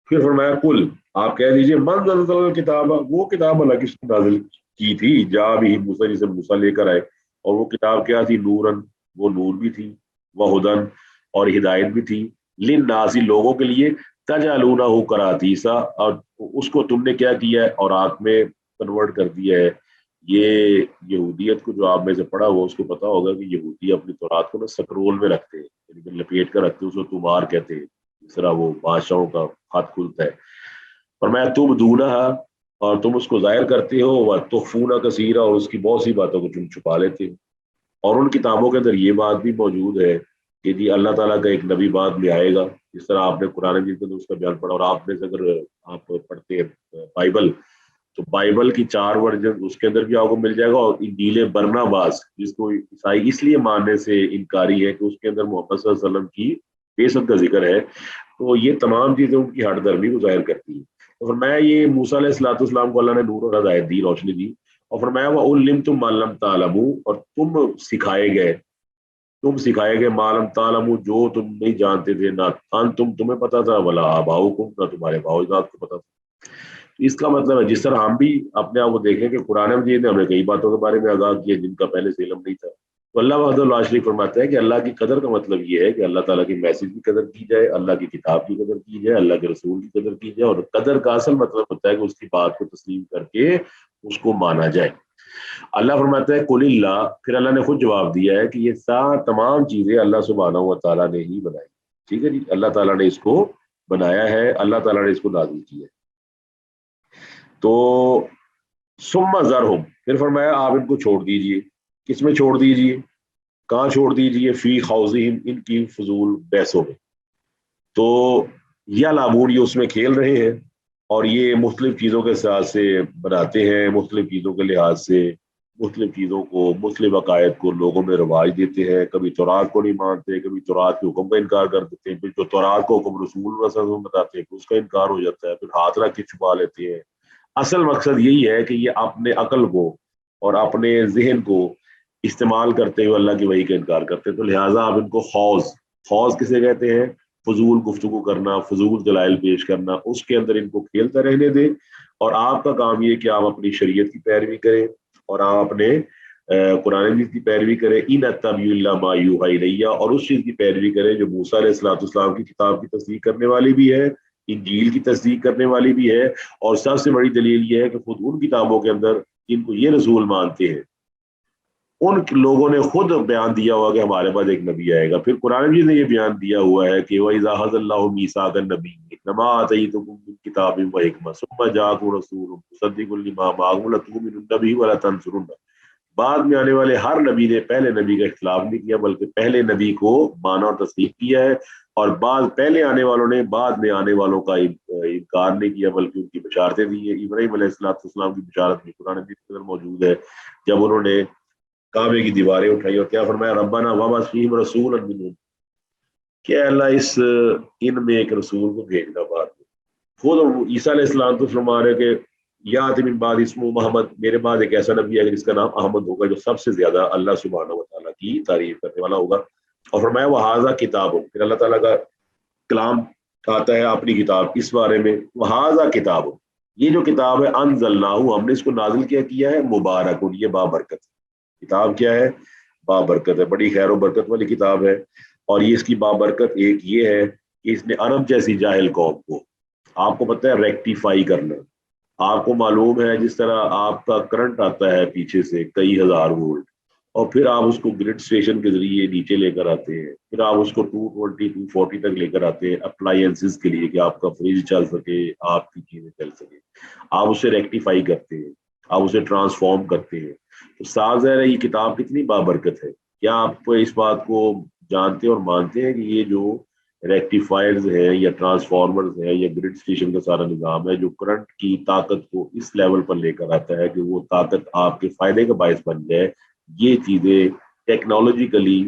پھر فرمایا کل، آپ کہہ دیجئے من انزل الکتاب، وہ کتاب اللہ کس نے نازل کی تھی، جا بھی موسیٰ، جسے موسیٰ لے کر آئے، اور وہ کتاب کیا تھی، نورن، وہ نور بھی تھی، وہدن، اور ہدایت بھی تھی، للناس، لوگوں کے لیے، تجعلونہ قراطیسا، اور اس کو تم نے کیا کیا ہے، اور آنکھ میں کنورٹ کر دیا ہے۔ یہ یہودیت کو جو آپ میں سے پڑھا ہوا اس کو پتا ہوگا کہ یہودی اپنی تورات کو نا سکرول میں رکھتے ہیں، یعنی کہ لپیٹ کر رکھتے ہیں، اس کو تمار کہتے ہیں، اس طرح وہ بادشاہوں کا خط کھلتا ہے۔ فرمایا تم دونہ، اور تم اس کو ظاہر کرتے ہو، وتخفون کثیرا، اور اس کی بہت سی باتوں کو تم چھپا لیتے ہو۔ اور ان کتابوں کے اندر یہ بات بھی موجود ہے کہ جی اللہ تعالیٰ کا ایک نبی بعد میں آئے گا، جس طرح آپ نے قرآن مجید کے اندر اس کا بیان پڑھا، اور آپ نے اگر آپ پڑھتے ہیں بائبل تو بائبل کی 4 ورژن اس کے اندر بھی آپ کو مل جائے گا، اور انجیل برناباس جس کو عیسائی اس لیے ماننے سے انکاری ہے کہ اس کے اندر محمد صلی اللہ علیہ وسلم کی بعثت کا ذکر ہے، تو یہ تمام چیزیں ان کی ہٹ درمی کو ظاہر کرتی ہیں۔ تو فرمایا یہ موسیٰ علیہ السلام کو اللہ نے نور اور ہدایت دی، روشنی دی، اور فرمایا وَعُلِّمْتُم مَا لَمْ تَعْلَمُوا، اور تم سکھائے گئے مَا لَمْ تَعْلَمُوا، جو تم نہیں جانتے تھے، نہ تمہیں پتا تھا، وَلَا آبَاؤُكُمْ، نہ تمہارے باؤ اجداد کو پتا تھا۔ اس کا مطلب ہے جس طرح ہم بھی اپنے آپ کو دیکھیں کہ قرآن مجید نے ہمیں کئی باتوں کے بارے میں آگاہ کیا جن کا پہلے سے علم نہیں تھا، تو اللہ وحدہ لا شریک فرماتا ہے کہ اللہ کی قدر کا مطلب یہ ہے کہ اللہ تعالیٰ کی میسج کی قدر کی جائے، اللہ کی کتاب کی قدر کی جائے، اللہ کے رسول کی قدر کی جائے، اور قدر کا اصل مطلب ہوتا ہے کہ اس کی بات کو تسلیم کر کے اس کو مانا جائے۔ اللہ فرماتا ہے قل اللہ، پھر اللہ نے خود جواب دیا ہے کہ یہ تمام چیزیں اللہ سبحانہ و تعالیٰ نے ہی بنائی، ٹھیک ہے جی، اللہ تعالیٰ نے اس کو بنایا ہے، اللہ تعالیٰ نے اس کو نازل کیا ہے۔ تو ثم ذرہم، پھر فرمایا آپ ان کو چھوڑ دیجئے، کس میں چھوڑ دیجئے، کہاں چھوڑ دیجئے، فی خوضہم، ان کی فضول بحثوں میں۔ تو یا لابون، یہ اس میں کھیل رہے ہیں، اور یہ مختلف چیزوں کے ساتھ سے بناتے ہیں، مختلف چیزوں کے لحاظ سے مختلف چیزوں کو، مختلف عقائد کو لوگوں میں رواج دیتے ہیں، کبھی تورات کو نہیں مانتے، کبھی تورات کے حکم کا انکار کر دیتے ہیں، پھر جو تورات کو حکم رسول اللہ صلی اللہ علیہ وسلم بتاتے ہیں اس کا انکار ہو جاتا ہے، پھر ہاتھ رکھ کے چھپا لیتے ہیں۔ اصل مقصد یہی ہے کہ یہ اپنے عقل کو اور اپنے ذہن کو استعمال کرتے ہوئے اللہ کی وحی کا انکار کرتے ہیں۔ تو لہٰذا آپ ان کو خوض کسے کہتے ہیں، فضول گفتگو کرنا، فضول دلائل پیش کرنا، اس کے اندر ان کو کھیلتا رہنے دیں، اور آپ کا کام یہ کہ آپ اپنی شریعت کی پیروی کریں اور آپ اپنے قرآن مجید کی پیروی کریں، ان اتبع الا ما یوحی الی، اور اس چیز کی پیروی کریں جو موسیٰ علیہ السلام کی کتاب کی تصدیق کرنے والی بھی ہے، انجیل کی تصدیق کرنے والی بھی ہے، اور سب سے بڑی دلیل یہ ہے کہ خود ان کتابوں کے اندر جن کو یہ رسول مانتے ہیں ان لوگوں نے خود بیان دیا ہوا کہ ہمارے پاس ایک نبی آئے گا۔ پھر قرآن مجید نے یہ بیان دیا ہوا ہے کہ وَإِذَا أَخَذَ اللَّهُ مِيثَاقَ النَّبِيِّينَ لَمَا آتَيْتُكُم مِّن كِتَابٍ وَحِكْمَةٍ ثُمَّ جَاءَكُم رَّسُولٌ مُّصَدِّقٌ لِّمَا مَعَكُمْ لَتُؤْمِنُنَّ بِهِ وَلَتَنصُرُنَّهُ، بعد میں آنے والے ہر نبی نے پہلے نبی کا اختلاف نہیں کیا بلکہ پہلے نبی کو مانا اور تصدیق کیا ہے، اور بعد پہلے آنے والوں نے بعد میں آنے والوں کا انکار نہیں کیا بلکہ ان کی بشارتیں دی ہیں۔ ابراہیم علیہ السلام کی بشارت بھی قرآن مجید کے اندر موجود ہے، جب انہوں نے کعبے کی دیواریں اٹھائی اور کیا فرمایا، ربنا وابعث فیہم رسولا منہم، کہ اللہ ان میں ایک رسول کو بھیجنا بعد میں۔ خود عیسیٰ علیہ السلام تو فرما رہے کہ یات من بعد اسمہ محمد، میرے بعد ایک ایسا نبی ہے جس کا نام احمد ہوگا، جو سب سے زیادہ اللہ سبحانہ و تعالیٰ کی تعریف کرنے والا ہوگا. اور فرمایا وہذا کتاب، پھر اللہ تعالیٰ کا کلام آتا ہے اپنی کتاب اس بارے میں، وہذا کتاب، یہ جو کتاب ہے انزلناہ، ہم نے اس کو نازل کیا ہے مبارک، یہ بابرکت کتاب کیا ہے، بابرکت ہے، بڑی خیر و برکت والی کتاب ہے. اور یہ اس کی بابرکت ایک یہ ہے کہ اس نے عرب جیسی جاہل قوم کو، آپ کو پتہ ہے ریکٹیفائی کرنا. آپ کو معلوم ہے جس طرح آپ کا کرنٹ آتا ہے پیچھے سے کئی ہزار وولٹ، اور پھر آپ اس کو گرڈ اسٹیشن کے ذریعے نیچے لے کر آتے ہیں، پھر آپ اس کو 220 240 تک لے کر آتے ہیں اپلائنسز کے لیے کہ آپ کا فریج چل سکے، آپ کی چیزیں چل سکے. آپ اسے ریکٹیفائی کرتے ہیں، آپ اسے ٹرانسفارم کرتے ہیں. تو صاف ظاہر ہے یہ کتاب کتنی بابرکت ہے. کیا آپ اس بات کو جانتے اور مانتے ہیں کہ یہ جو ریکٹیفائرز ہیں یا ٹرانسفارمرز ہیں یا گرڈ اسٹیشن کا سارا نظام ہے جو کرنٹ کی طاقت کو اس لیول پر لے کر آتا ہے کہ وہ طاقت آپ کے فائدے کا باعث بن جائے، یہ چیزیں ٹیکنالوجیکلی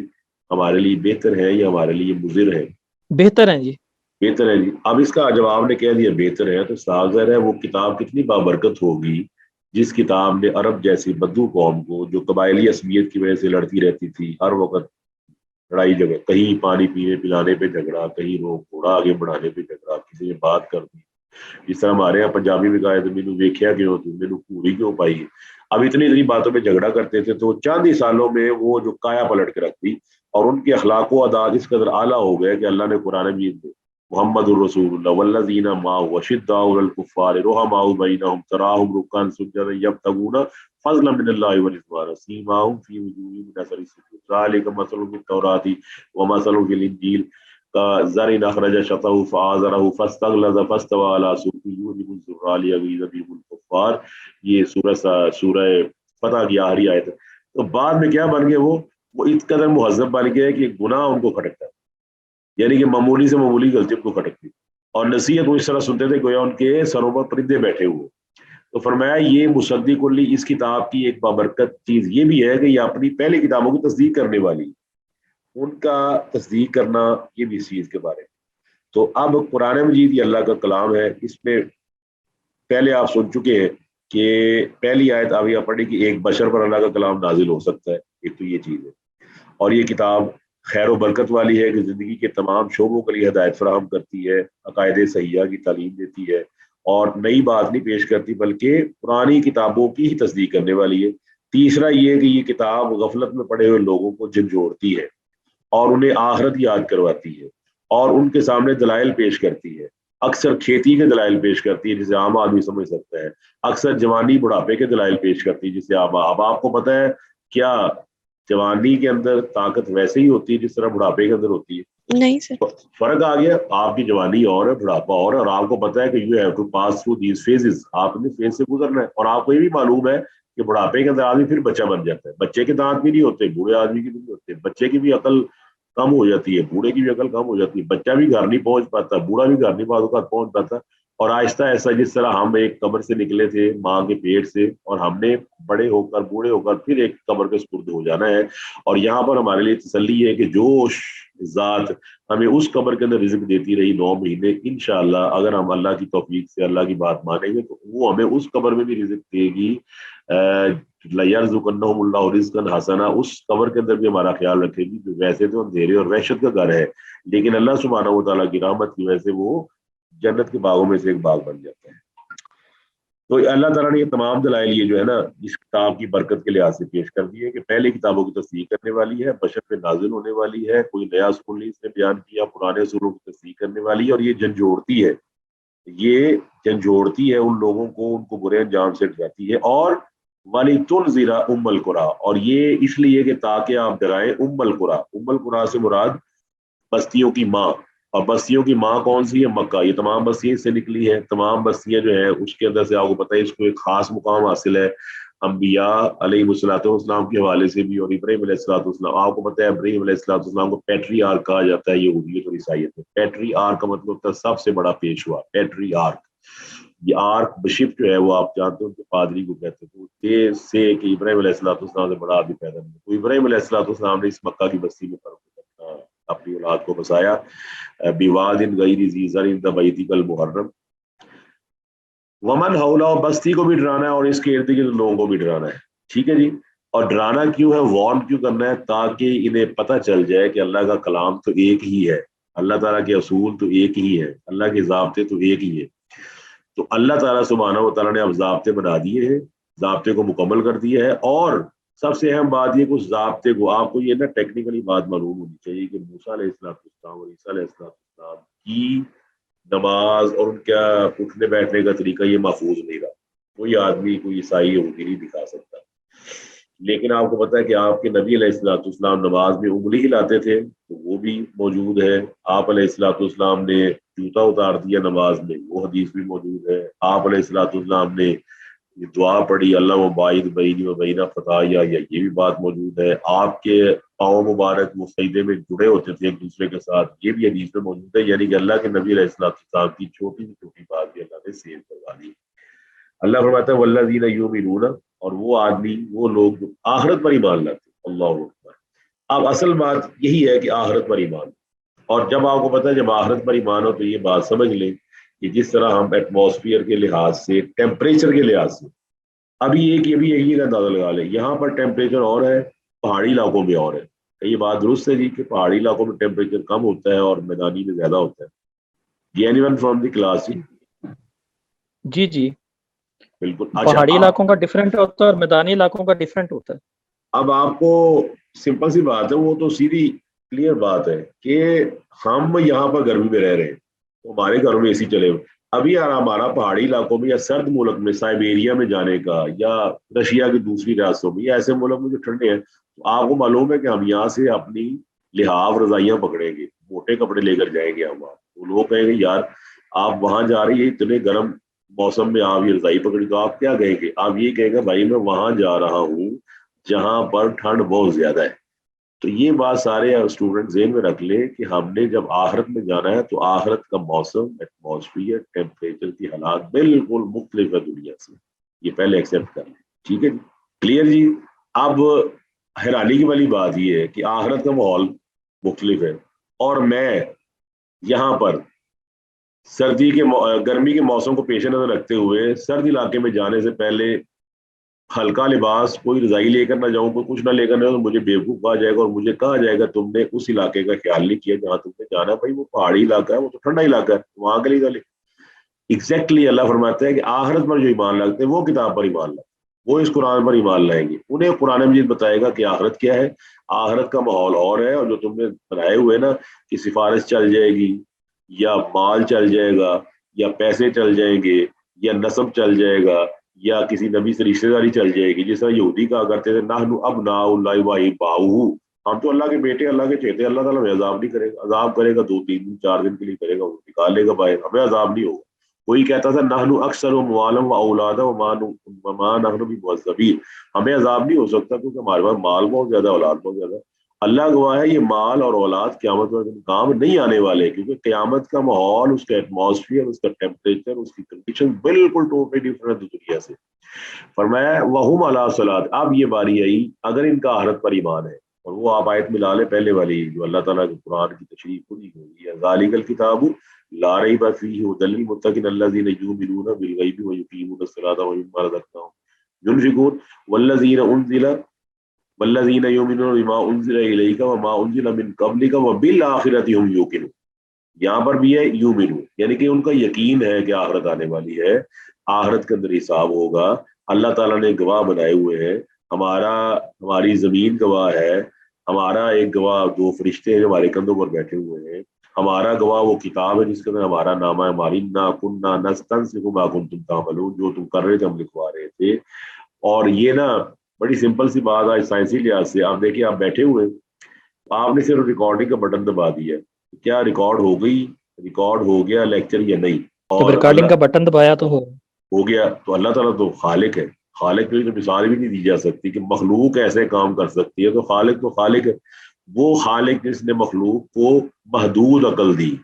ہمارے لیے بہتر ہے یا ہمارے لیے مضر ہے؟ بہتر ہیں جی. بہتر ہے جی. اب اس کا جب آپ نے کہہ دیا بہتر ہے تو صاف ظاہر ہے وہ کتاب کتنی بابرکت ہوگی جس کتاب نے عرب جیسی بدو قوم کو جو قبائلی عصبیت کی وجہ سے لڑتی رہتی تھی، ہر وقت لڑائی جھگڑ، کہیں پانی پینے پلانے پہ جھگڑا، کہیں روک گھوڑا آگے بڑھانے پہ جھگڑا، کسی نے بات کر دی. جس طرح ہمارے یہاں پنجابی میں کہا ہے تو مینو ویکھیا کیوں تو مینو پوری کیوں پائی. اب اتنی باتوں پہ جھگڑا کرتے تھے تو چند ہی سالوں میں وہ جو کایا پلٹ کے رکھ دی، اور ان کے اخلاق و عادات اس قدر اعلیٰ ہو گئے کہ اللہ نے قرآن مجید میں محمد الرسول اللہ والذین معہ اشداء علی الکفار رحماء بینہم تراہم رکعا سجدا یبتغون فضلا من اللہ ورضوانا سیماہم فی وجوہہم من اثر السجود ذلک مثلهم فی التوراۃ ومثلهم فی الانجیل كزرع أخرج شطأه فآزره فاستغلظ فاستوى على سوقه يعجب الزراع ليغيظ بهم الكفار. یہ سورہ فتح کی آخری آیت ہے. تو بعد میں کیا بن گئے وہ اس قدر مہذب بن گئے کہ گناہ ان کو کھٹکتا ہے، یعنی کہ معمولی سے معمولی غلطی ان کو کھٹکتی، اور نصیحت وہ اس طرح سنتے تھے گویا ان کے سروں پر پرندے بیٹھے ہوئے. تو فرمایا یہ مصدق لی اس کتاب کی ایک بابرکت چیز یہ بھی ہے کہ یہ اپنی پہلی کتابوں کی تصدیق کرنے والی، ان کا تصدیق کرنا یہ بھی اس چیز کے بارے میں. تو اب قرآن مجید یہ اللہ کا کلام ہے، اس میں پہلے آپ سن چکے ہیں کہ پہلی آیت آپ یہ پڑھی کہ ایک بشر پر اللہ کا کلام نازل ہو سکتا ہے، ایک تو یہ چیز ہے. اور یہ کتاب خیر و برکت والی ہے کہ زندگی کے تمام شعبوں کے لیے ہدایت فراہم کرتی ہے، عقائد صحیحہ کی تعلیم دیتی ہے، اور نئی بات نہیں پیش کرتی بلکہ پرانی کتابوں کی ہی تصدیق کرنے والی ہے. تیسرا یہ کہ یہ کتاب غفلت میں پڑے ہوئے لوگوں کو جھنجھوڑتی ہے اور انہیں آخرت یاد کرواتی ہے، اور ان کے سامنے دلائل پیش کرتی ہے. اکثر کھیتی کے دلائل پیش کرتی ہے جسے عام آدمی سمجھ سکتا ہے، اکثر جوانی بڑھاپے کے دلائل پیش کرتی ہے جسے اب آپ کو پتہ ہے کیا جوانی کے اندر طاقت ویسے ہی ہوتی ہے جس طرح بڑھاپے کے اندر ہوتی ہے؟ نہیں سر. فرق آ گیا. آپ کی جوانی اور ہے، بڑھاپا اور ہے، اور آپ کو پتہ ہے کہ you have to pass through these phases, آپ نے فیز سے گزرنا ہے. اور آپ کو یہ بھی معلوم ہے کہ بڑھاپے کے اندر آدمی پھر بچہ بن جاتا ہے. بچے کے دانت بھی نہیں ہوتے، بوڑھے آدمی کے بھی نہیں ہوتے. بچے کی بھی عقل کم ہو جاتی ہے، بوڑھے کی بھی عقل کم ہو جاتی ہے. بچہ بھی گھر نہیں پہنچ پاتا، بوڑھا بھی گھر نہیں بعض اوقات پہنچ پاتا. اور آہستہ آہستہ جس طرح ہم ایک قبر سے نکلے تھے ماں کے پیٹ سے، اور ہم نے بڑے ہو کر بوڑھے ہو کر پھر ایک قبر کے سپرد ہو جانا ہے. اور یہاں پر ہمارے لیے تسلی ہے کہ جو ذات ہمیں اس قبر کے اندر رزق دیتی رہی 9 مہینے، انشاءاللہ اگر ہم اللہ کی توفیق سے اللہ کی بات مانیں گے تو وہ ہمیں اس قبر میں بھی رزق دے گی. لَيَرْزُقَنَّهُمُ اللَّهُ رِزْقًا حَسَنًا، اس قبر کے اندر بھی ہمارا خیال رکھے گی جو ویسے تو اندھیرے اور وحشت کا گھر ہے، لیکن اللہ سبحانہ و تعالیٰ کی رحمت کی وجہ سے وہ جنت کے باغوں میں سے ایک باغ بن جاتا ہے. تو اللہ تعالیٰ نے یہ تمام دلائل یہ جو ہے نا اس کتاب کی برکت کے لحاظ سے پیش کر دی ہے کہ پہلے کتابوں کی تصدیق کرنے والی ہے، بشر پہ نازل ہونے والی ہے، کوئی نیا اصول نہیں اس نے بیان کیا، پرانے اصولوں کی تصدیق کرنے والی ہے، اور یہ جھنجھوڑتی ہے، یہ جھنجھوڑتی ہے ان لوگوں کو، ان کو برے انجام سے ڈراتی ہے. اور وَلِتُنذِرَ أُمَّ الْقُرَىٰ، اور یہ اس لیے کہ تاکہ آپ ڈرائیں ام القریٰ سے مراد بستیوں کی ماں. اور بستیوں کی ماں کون سی ہے؟ مکہ. یہ تمام بستیاں اس سے نکلی ہیں، تمام بستیاں جو ہیں اس کے اندر سے آپ کو پتہ ہے اس کو ایک خاص مقام حاصل ہے انبیاء علیہ السلام کے حوالے سے بھی. اور ابراہیم علیہ السلام، آپ کو پتہ ہے ابراہیم علیہ السلام کو پیٹری آرک کہا جاتا ہے یہودیت اور عیسائیت میں. پیٹری آرک کا مطلب ہوتا ہے سب سے بڑا پیشوا. پیٹری آرک، یہ آرک بشپ جو ہے وہ آپ جانتے ہیں ان کے پادری کو کہتے ہیں. تو یہ سے کہ ابراہیم علیہ السلام سے بڑا آدمی پیدا نہیں. تو ابراہیم علیہ السلام نے اس مکہ کی بستی میں اپنی اولاد کو بسایا. بواد غیر ذی زرع عند بیتک المحرم، ومن حولہ، بستی کو بھی ڈرانا ہے اور اس کے ارد گرد لوگوں کو بھی ڈرانا ہے. ٹھیک ہے جی. اور ڈرانا کیوں ہے، وارن کیوں کرنا ہے؟ تاکہ انہیں پتہ چل جائے کہ اللہ کا کلام تو ایک ہی ہے، اللہ تعالیٰ کے اصول تو ایک ہی ہے، اللہ کے ضابطے تو ایک ہی ہے. تو اللہ تعالیٰ سبحانہ و تعالیٰ نے اب ضابطے بنا دیے ہیں، ضابطے کو مکمل کر دیا ہے. اور سب سے اہم بات یہ کہ اس ضابطے کو، آپ کو یہ نا ٹیکنیکلی بات معلوم ہونی چاہیے کہ موسیٰ علیہ السلام اور عیسیٰ علیہ السلام کی نماز اور ان کا اٹھنے بیٹھنے کا طریقہ یہ محفوظ نہیں رہا. کوئی آدمی، کوئی عیسائی انگلی دکھا سکتا. لیکن آپ کو پتا ہے کہ آپ کے نبی علیہ السلام نماز میں انگلی ہلاتے تھے، تو وہ بھی موجود ہے. آپ علیہ السلام نے جوتا اتار دیا نماز میں، وہ حدیث بھی موجود ہے. آپ علیہ السلام نے یہ دعا پڑھی اللہ وباعد بینی و بین خطایا، یہ بھی بات موجود ہے. آپ کے پاؤں مبارک وہ سجدے میں جڑے ہوتے تھے ایک دوسرے کے ساتھ، یہ بھی حدیث میں موجود ہے. یعنی کہ اللہ کے نبی علیہ السلام کی چھوٹی سے چھوٹی بات بھی اللہ نے سیو کروا دی. اللہ فرماتا ہے والذین یؤمنون، اور وہ آدمی، وہ لوگ جو آخرت پر ایمان لاتے ہیں. اللہ اکبر. اب اصل بات یہی ہے کہ آخرت پر ایمان. اور جب آپ کو پتا ہے جب آخرت پر ایمان ہو تو یہ بات سمجھ لیں کہ جس طرح ہم ایٹماسفیئر کے لحاظ سے، ٹیمپریچر کے لحاظ سے، ابھی یہی کا اندازہ لگا لیں، یہاں پر ٹیمپریچر اور ہے، پہاڑی علاقوں میں اور ہے. یہ بات درست ہے جی کہ پہاڑی علاقوں میں ٹیمپریچر کم ہوتا ہے اور میدانی میں زیادہ ہوتا ہے. جی anyone from the class. جی جی. بالکل. اچھا، پہاڑی علاقوں کا ڈفرینٹ ہوتا ہے اور میدانی علاقوں کا ڈفرینٹ ہوتا ہے. اب آپ کو سمپل سی بات ہے، وہ تو سیدھی کلیئر بات ہے کہ ہم یہاں پر گرمی میں رہ رہے ہیں تو ہمارے گھروں میں اے سی چلے ہوئے. ابھی یار ہمارا پہاڑی علاقوں میں یا سرد ملک میں سائبیریا میں جانے کا، یا رشیا کی دوسری ریاستوں میں، یا ایسے ملک میں جو ٹھنڈے ہیں، تو آپ کو معلوم ہے کہ ہم یہاں سے اپنی لحاف رضائیاں پکڑیں گے، موٹے کپڑے لے کر جائیں گے. ہم وہ لوگ کہیں گے یار آپ وہاں جا رہی ہے اتنے گرم موسم میں، آپ یہ رضائی پکڑی، تو آپ کیا کہیں گے؟ آپ یہ کہیں گے بھائی میں وہاں جا رہا ہوں جہاں پر ٹھنڈ بہت زیادہ ہے. تو یہ بات سارے اسٹوڈنٹ ذہن میں رکھ لیں کہ ہم نے جب آخرت میں جانا ہے تو آخرت کا موسم، ایٹماسفیئر، ٹیمپریچر کی حالات بالکل مختلف ہے دنیا سے. یہ پہلے ایکسیپٹ کر لیں. ٹھیک ہے جی، کلیئر جی. اب حیرانی کی والی بات یہ ہے کہ آخرت کا ماحول مختلف ہے، اور میں یہاں پر گرمی کے موسم کو پیش نظر رکھتے ہوئے سرد علاقے میں جانے سے پہلے ہلکا لباس، کوئی رضائی لے کر نہ جاؤں، کوئی کچھ نہ لے کر نہ جاؤں، تو مجھے بیوقوف کہا جائے گا اور مجھے کہا جائے گا تم نے اس علاقے کا خیال نہیں کیا جہاں تم نے جانا. بھائی وہ پہاڑی علاقہ ہے، وہ تو ٹھنڈا علاقہ ہے، وہاں کے لیے ایگزیکٹلی اللہ فرماتا ہے کہ آخرت پر جو ایمان لاتے ہیں وہ کتاب پر ایمان لاتے ہیں، وہ اس قرآن پر ایمان لائیں گے. انہیں قرآن مجید بتائے گا کہ آخرت کیا ہے، آخرت کا ماحول اور ہے. اور جو تم نے بنائے ہوئے نا کہ سفارش چل جائے گی، یا مال چل جائے گا، یا پیسے چل جائیں گے، یا نسب چل جائے گا، یا کسی نبی سے رشتہ داری چل جائے گی. جس طرح یہودی کہا کرتے تھے نحن ابناء اللہ و احباؤہ، ہم تو اللہ کے بیٹے، اللہ کے چہتے. اللہ تعالیٰ ہمیں عذاب نہیں کرے گا، عذاب کرے گا 2-3 دن 4 دن کے لیے کرے گا، وہ نکال لے گا باہر، ہمیں عذاب نہیں ہوگا. کوئی کہتا تھا نحن اکثر اموالا و اولادا وما نحن بمعذبین، ہمیں عذاب نہیں ہو سکتا کیونکہ ہمارے پاس مال بہت زیادہ، اولاد بہت زیادہ. اللہ گواہ ہے یہ مال اور اولاد قیامت میں کام نہیں آنے والے، کیونکہ قیامت کا ماحول، اس کا ایٹماسفیئر، اس کا ٹیمپریچر، اس کی کنڈیشن بالکل ٹوٹلی ڈفرنٹ ہے دنیا سے. فرمایا وہم علی صلاۃ. اب یہ باری آئی اگر ان کا آخرت پر ایمان ہے، اور وہ آپ آیت میں لا لیں پہلے والی جو اللہ تعالیٰ کے قرآن کی تشریح پوری ہوئی ہے، ذالک الکتاب لا ریب فیہ ھدی للمتقین الذین یؤمنون بالغیب ویقیمون الصلاۃ ومما رزقناہم ينفقون والذین یؤمنون بما انزل الیک وما انزل من قبلک وبالآخرۃ هم یوقنون. یہاں پر بھی ہے یؤمنون، یعنی کہ ان کا یقین ہے کہ آخرت آنے والی ہے، آخرت کے اندر حساب ہوگا. اللہ تعالیٰ نے گواہ بنائے ہوئے ہیں، ہماری زمین گواہ ہے، ہمارا ایک گواہ 2 فرشتے ہیں جو ہمارے کندھوں پر بیٹھے ہوئے ہیں، ہمارا گواہ وہ کتاب ہے جس کے اندر ہمارا نام ہے، ہماری نا کننا نستنسخ ما کنتم تعملون، جو تم کر رہے تھے ہم لکھوا رہے تھے. اور یہ نا بڑی سمپل سی بات ہے سائنسی لحاظ سے. آپ دیکھیں آپ بیٹھے ہوئے، آپ نے صرف ریکارڈنگ کا بٹن دبا دیا، کیا ریکارڈ ہو گئی، ریکارڈ ہو گیا لیکچر یا نہیں؟ جب اور ریکارڈنگ کا بٹن دبایا تو ہو گیا. تو اللہ تعالیٰ تو خالق ہے، خالق کی تو مثال بھی نہیں دی جا سکتی کہ مخلوق ایسے کام کر سکتی ہے. تو خالق ہے. وہ خالق جس نے مخلوق کو محدود عقل دی،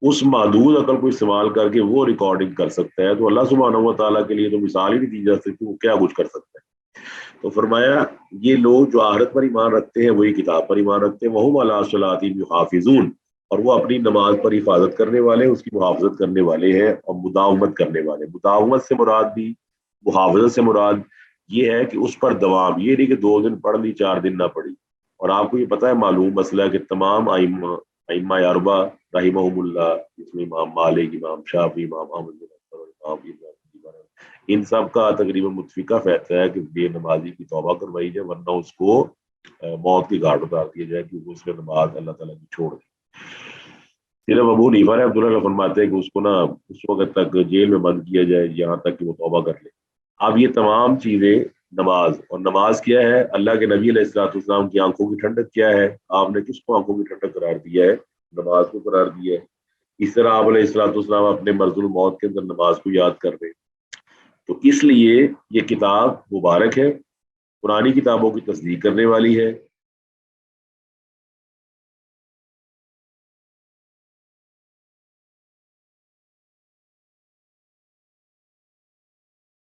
اس محدود عقل کو استعمال کر کے وہ ریکارڈنگ کر سکتا ہے. تو اللہ سبحانہ و تعالیٰ کے لیے تو مثال ہی نہیں دی جا سکتی وہ کیا کچھ کر سکتا ہے. تو فرمایا یہ لوگ جو آخرت پر ایمان رکھتے ہیں وہی کتاب پر ایمان رکھتے ہیں. وہم علی صلاتہم یحافظون، اور وہ اپنی نماز پر حفاظت کرنے والے، اس کی محافظت کرنے والے ہیں اور مداومت کرنے والے۔ مداومت سے مراد بھی، محافظت سے مراد یہ ہے کہ اس پر دوام، یہ نہیں کہ 2 دن پڑھ لی 4 دن نہ پڑھی۔ اور آپ کو یہ پتہ ہے، معلوم مسئلہ ہے کہ تمام ائمہ اربع رحمہم اللہ، جس میں امام مالک، امام شافعی، امام احمد بن حنبل اور امام ان سب کا تقریباً متفقہ فیصلہ ہے کہ بے نمازی کی توبہ کروائی جائے، ورنہ اس کو موت کی گھاٹ اتار دیا جائے، کیونکہ اس نے نماز اللہ تعالیٰ کی چھوڑ دی۔ صرف ابو حنیفہ رحمۃ اللہ فرماتے ہیں کہ اس کو نا اس وقت تک جیل میں بند کیا جائے یہاں تک کہ وہ توبہ کر لے۔ اب یہ تمام چیزیں، نماز، اور نماز کیا ہے؟ اللہ کے نبی علیہ الصلوۃ والسلام کی آنکھوں کی ٹھنڈک کیا ہے؟ آپ نے کس کو آنکھوں کی ٹھنڈک قرار دیا ہے؟ نماز کو قرار دیا ہے۔ اس طرح آپ علیہ الصلوۃ والسلام اپنے مرض الموت کے اندر نماز کو یاد کر رہے۔ تو اس لیے یہ کتاب مبارک ہے، پرانی کتابوں کی تصدیق کرنے والی ہے،